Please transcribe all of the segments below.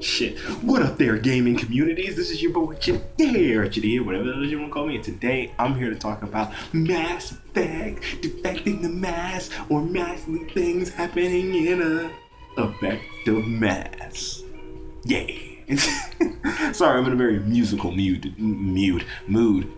Shit. What up there, gaming communities? This is your boy chdeaaanime, or whatever you want to call me. And today, I'm here to talk about Mass Effect, defecting the mass, or massly things happening in a effective mass. Yay. Sorry, I'm in a very musical mood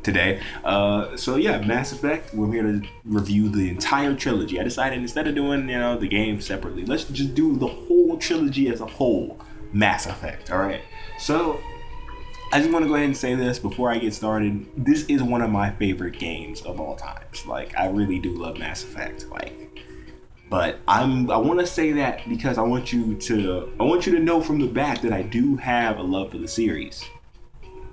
today. So yeah, Mass Effect. We're here to review the entire trilogy. I decided instead of doing the game separately, let's just do the whole trilogy as a whole. Mass Effect. All right. So I just want to go ahead and say this before I get started. This is one of my favorite games of all times. Like, I really do love Mass Effect. But I want to say that because I want you to know from the back that I do have a love for the series.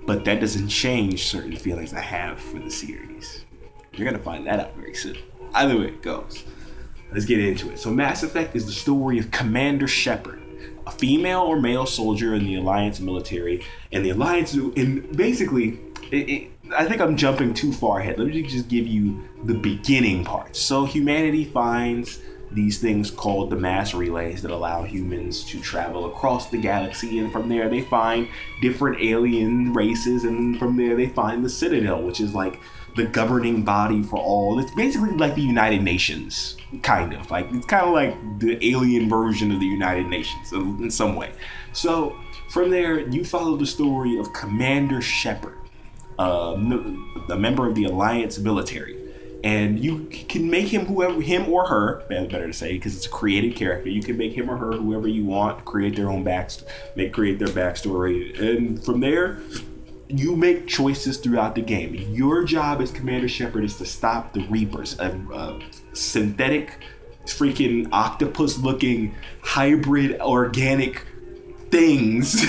But that doesn't change certain feelings I have for the series. You're gonna find that out very soon. Either way it goes, let's get into it. So Mass Effect is the story of Commander Shepard, a female or male soldier in the Alliance military, and the Alliance, and basically, I think I'm jumping too far ahead. Let me just give you the beginning part. So humanity finds these things called the mass relays that allow humans to travel across the galaxy, and from there they find different alien races, and from there they find the Citadel, which is like the governing body for all. It's basically like the United Nations, kind of. Like, it's kind of like the alien version of the United Nations in some way. So from there, you follow the story of Commander Shepard, a member of the Alliance military. And you can make him him or her, better to say, because it's a created character. You can make him or her whoever you want, create their own create their backstory. And from there, you make choices throughout the game. Your job as Commander Shepard is to stop the Reapers, a synthetic, freaking octopus-looking, hybrid, organic things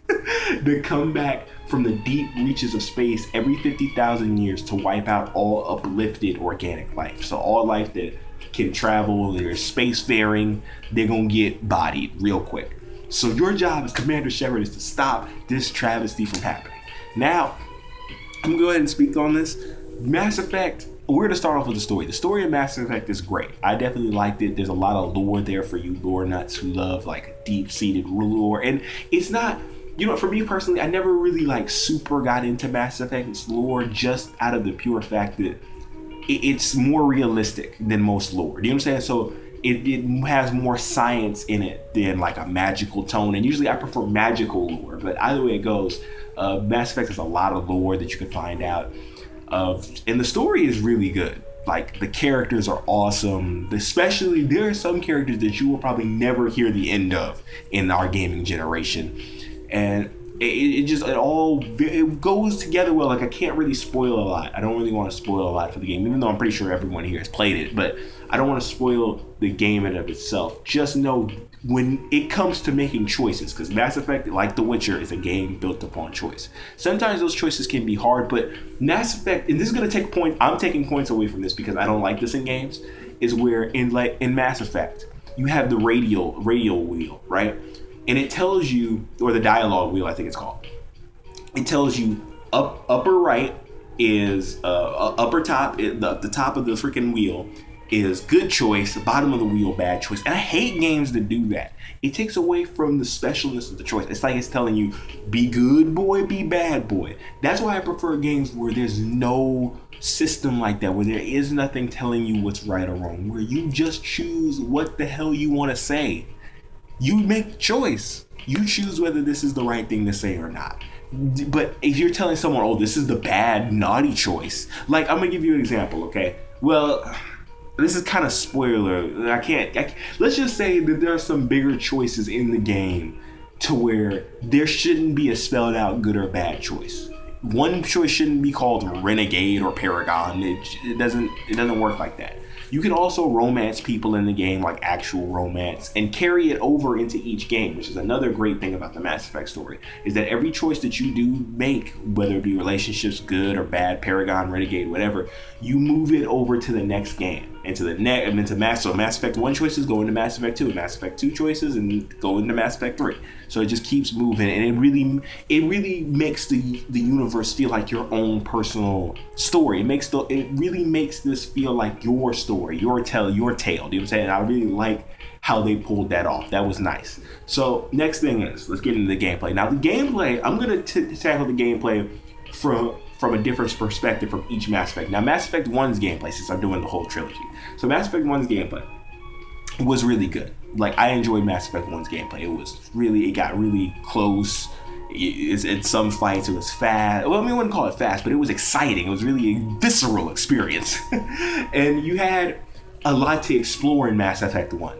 that come back from the deep reaches of space every 50,000 years to wipe out all uplifted organic life. So all life that can travel, they're spacefaring, they're gonna get bodied real quick. So your job as Commander Shepard is to stop this travesty from happening. Now, I'm gonna go ahead and speak on this. Mass Effect, we're gonna start off with the story. The story of Mass Effect is great. I definitely liked it. There's a lot of lore there for you lore nuts who love like deep-seated lore. And it's not, for me personally, I never really super got into Mass Effect's lore just out of the pure fact that it's more realistic than most lore. You know what I'm saying? So it has more science in it than like a magical tone. And usually I prefer magical lore, but either way it goes, Mass Effect has a lot of lore that you can find out of, and the story is really good. Like, the characters are awesome. Especially, there are some characters that you will probably never hear the end of in our gaming generation. And it goes together well. Like, I can't really spoil a lot. I don't really want to spoil a lot for the game, even though I'm pretty sure everyone here has played it. But I don't want to spoil the game in and of itself. Just know when it comes to making choices, because Mass Effect, like The Witcher, is a game built upon choice. Sometimes those choices can be hard, but Mass Effect, and this is going to take points. I'm taking points away from this because I don't like this in games. Is where in Mass Effect you have the radio wheel, right? And it tells you, or the dialogue wheel, I think it's called. It tells you upper right is upper top. The top of the freaking wheel is good choice. The bottom of the wheel, bad choice. And I hate games that do that. It takes away from the specialness of the choice. It's like it's telling you, be good boy, be bad boy. That's why I prefer games where there's no system like that, where there is nothing telling you what's right or wrong, where you just choose what the hell you want to say. You make the choice. You choose whether this is the right thing to say or not. But if you're telling someone, oh, this is the bad, naughty choice. Like, I'm going to give you an example, okay? Well, this is kind of spoiler. Let's just say that there are some bigger choices in the game to where there shouldn't be a spelled out good or bad choice. One choice shouldn't be called Renegade or Paragon. It doesn't work like that. You can also romance people in the game, like actual romance, and carry it over into each game, which is another great thing about the Mass Effect story, is that every choice that you do make, whether it be relationships, good or bad, Paragon, Renegade, whatever, you move it over to the next game, into Mass Effect 1 choices go into Mass Effect 2, Mass Effect 2 choices and go into Mass Effect 3. So it just keeps moving, and it really makes the universe feel like your own personal story. It really makes this feel like your story, your tale. Do you know what I'm saying? I really like how they pulled that off. That was nice. So next thing is, let's get into the gameplay. Now the gameplay, I'm gonna tackle the gameplay from a different perspective from each Mass Effect. Now Mass Effect 1's gameplay, since I'm doing the whole trilogy. So Mass Effect 1's gameplay was really good. Like, I enjoyed Mass Effect 1's gameplay. It got really close. In some fights it was fast. Well, I mean, I wouldn't call it fast, but it was exciting. It was really a visceral experience. And you had a lot to explore in Mass Effect 1.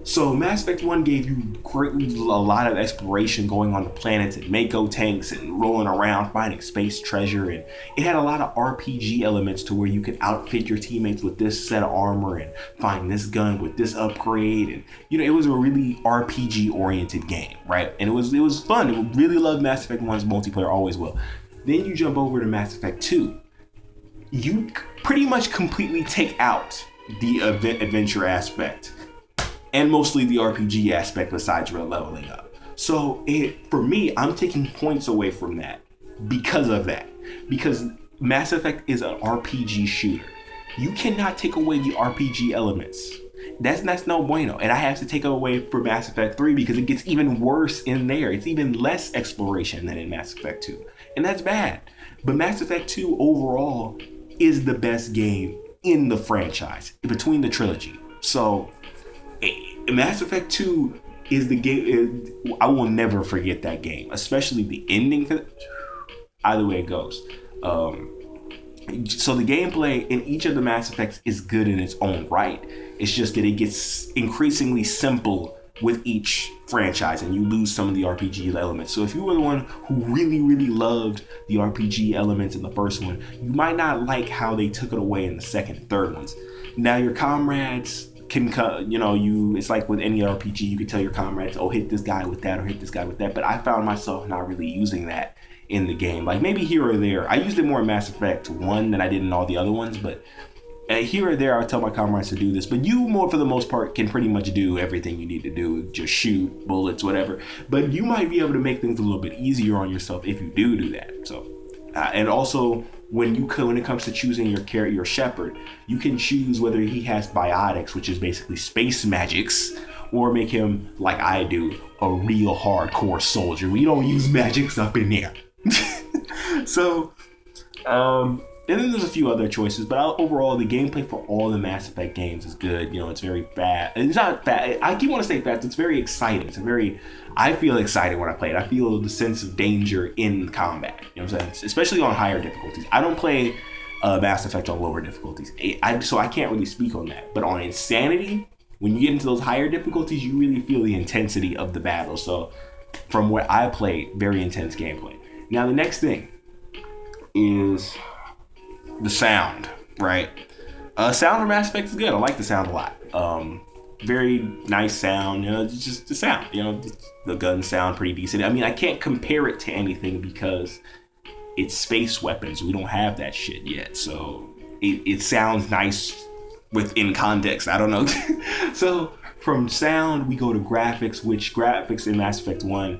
So Mass Effect 1 gave you a lot of exploration, going on the planets and Mako tanks and rolling around finding space treasure, and it had a lot of RPG elements to where you could outfit your teammates with this set of armor and find this gun with this upgrade, and it was a really RPG oriented game, right? And it was fun. I really loved Mass Effect 1's multiplayer, always will. Then you jump over to Mass Effect 2. You pretty much completely take out the adventure aspect and mostly the RPG aspect besides leveling up. So for me, I'm taking points away from that because of that. Because Mass Effect is an RPG shooter. You cannot take away the RPG elements. That's no bueno. And I have to take it away for Mass Effect 3 because it gets even worse in there. It's even less exploration than in Mass Effect 2. And that's bad. But Mass Effect 2 overall is the best game in the franchise, between the trilogy. So Mass Effect 2 is the game. I will never forget that game, especially the ending. Either way it goes. So the gameplay in each of the Mass Effects is good in its own right. It's just that it gets increasingly simple with each franchise and you lose some of the RPG elements. So if you were the one who really, really loved the RPG elements in the first one, you might not like how they took it away in the second and third ones. Now your comrades can, it's like with any RPG, you can tell your comrades, oh, hit this guy with that or hit this guy with that. But I found myself not really using that in the game. Like maybe here or there. I used it more in Mass Effect 1 than I did in all the other ones, but here or there, I'll tell my comrades to do this. But you, more for the most part, can pretty much do everything you need to do. Just shoot, bullets, whatever. But you might be able to make things a little bit easier on yourself if you do that. So, and also, when it comes to choosing your shepherd, you can choose whether he has biotics, which is basically space magics, or make him, like I do, a real hardcore soldier. We don't use magics up in there. So, and then there's a few other choices, but overall, the gameplay for all the Mass Effect games is good. It's very fast. It's not fast. I keep wanting to say fast. It's very exciting. I feel excited when I play it. I feel the sense of danger in combat. You know what I'm saying? Especially on higher difficulties. I don't play Mass Effect on lower difficulties. So I can't really speak on that. But on Insanity, when you get into those higher difficulties, you really feel the intensity of the battle. So from what I played, very intense gameplay. Now, the next thing is the sound, right? Sound of Mass Effect is good. I like the sound a lot. Very nice sound, it's just the sound, the guns sound pretty decent. I mean, I can't compare it to anything because it's space weapons. We don't have that shit yet. So it sounds nice within context. I don't know. So from sound, we go to graphics, which graphics in Mass Effect 1,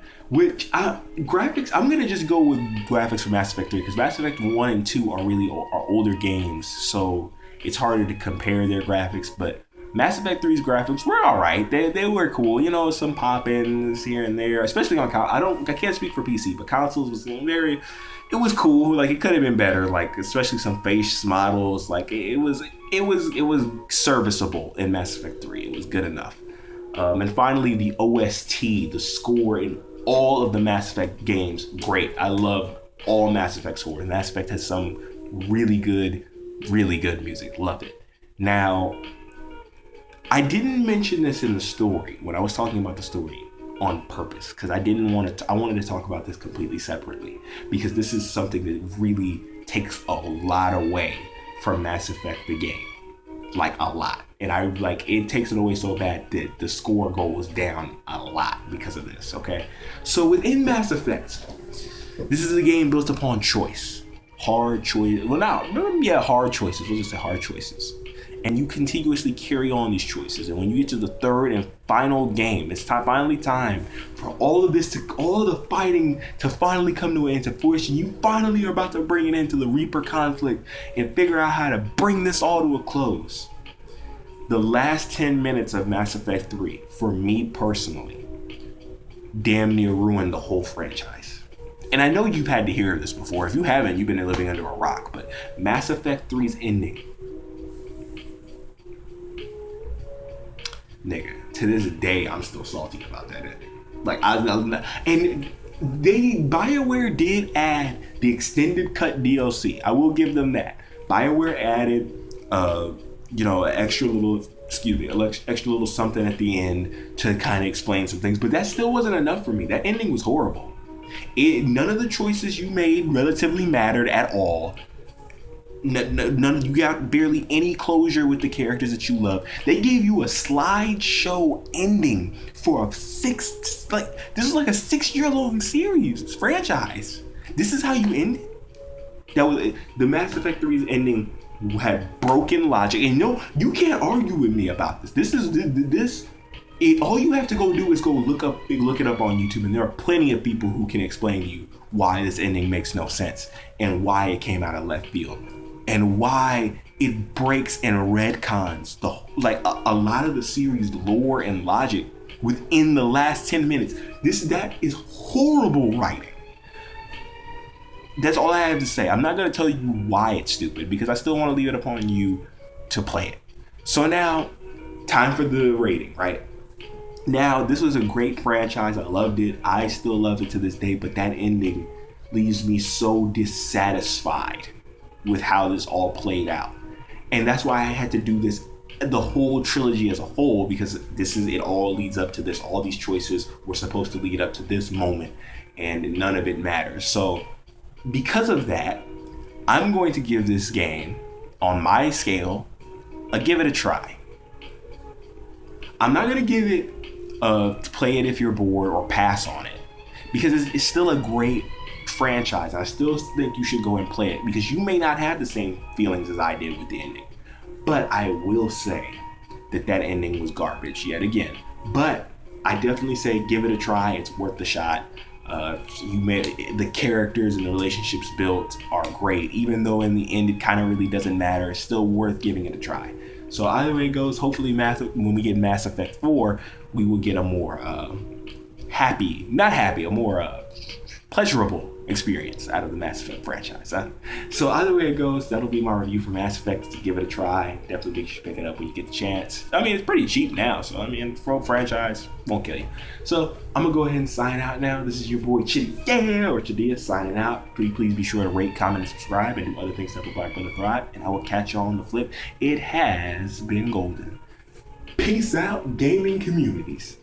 I'm going to just go with graphics for Mass Effect 3 because Mass Effect 1 and 2 are really older games. So it's harder to compare their graphics, but Mass Effect 3's graphics were all right. They were cool, some pop-ins here and there, especially on console. I can't speak for PC, but consoles was it was cool. Like, it could have been better, like especially some face models. Like it was serviceable in Mass Effect 3. It was good enough. And finally, the OST, the score in all of the Mass Effect games, great. I love all Mass Effect score. And Mass Effect has some really good music. Love it. Now, I didn't mention this in the story when I was talking about the story on purpose because I wanted to talk about this completely separately because this is something that really takes a lot away from Mass Effect the game, like a lot. And it takes it away so bad that the score goes down a lot because of this. Okay, so within Mass Effect, this is a game built upon choice, hard choice. Hard choices. We'll just say hard choices. And you continuously carry on these choices. And when you get to the third and final game, it's finally time for all of the fighting to finally come to an end to fruition. You finally are about to bring it into the Reaper conflict and figure out how to bring this all to a close. The last 10 minutes of Mass Effect 3, for me personally, damn near ruined the whole franchise. And I know you've had to hear this before. If you haven't, you've been living under a rock. But Mass Effect 3's ending, nigga, to this day, I'm still salty about that ending. Like, and BioWare did add the extended cut DLC. I will give them that. BioWare added, extra little something at the end to kind of explain some things, but that still wasn't enough for me. That ending was horrible. None of the choices you made relatively mattered at all. None. You got barely any closure with the characters that you love. They gave you a slideshow ending for this is like a 6-year-long series franchise. This is how you end it. That was the Mass Effect 3's ending had broken logic, and no, you can't argue with me about this. All you have to go do is go look it up on YouTube, and there are plenty of people who can explain to you why this ending makes no sense and why it came out of left field and why it breaks and retcons a lot of the series lore and logic within the last 10 minutes. That is horrible writing. That's all I have to say. I'm not going to tell you why it's stupid, because I still want to leave it upon you to play it. So now, time for the rating, right? Now, this was a great franchise. I loved it. I still love it to this day, but that ending leaves me so dissatisfied with how this all played out. And that's why I had to do this, the whole trilogy as a whole, because it all leads up to this. All these choices were supposed to lead up to this moment, and none of it matters. So, because of that, I'm going to give this game, on my scale, give it a try. I'm not going to give it play it if you're bored or pass on it, because it's still a great franchise. I still think you should go and play it, because you may not have the same feelings as I did with the ending. But I will say that ending was garbage yet again. But I definitely say give it a try. It's worth the shot. The characters and the relationships built are great, even though in the end it kind of really doesn't matter. It's still worth giving it a try. So either way it goes, hopefully when we get Mass Effect 4, we will get a more a more pleasurable experience out of the Mass Effect franchise. So either way it goes, that'll be my review for Mass Effect. To give it a try, definitely make sure you pick it up when you get the chance. I mean, it's pretty cheap now, so I mean, for a franchise, won't kill you. So I'm gonna go ahead and sign out now. This is your boy chdeaaanime signing out. Please be sure to rate, comment, and subscribe, and do other things to help a Black brother thrive. And I will catch y'all on the flip. It has been golden. Peace out, gaming communities.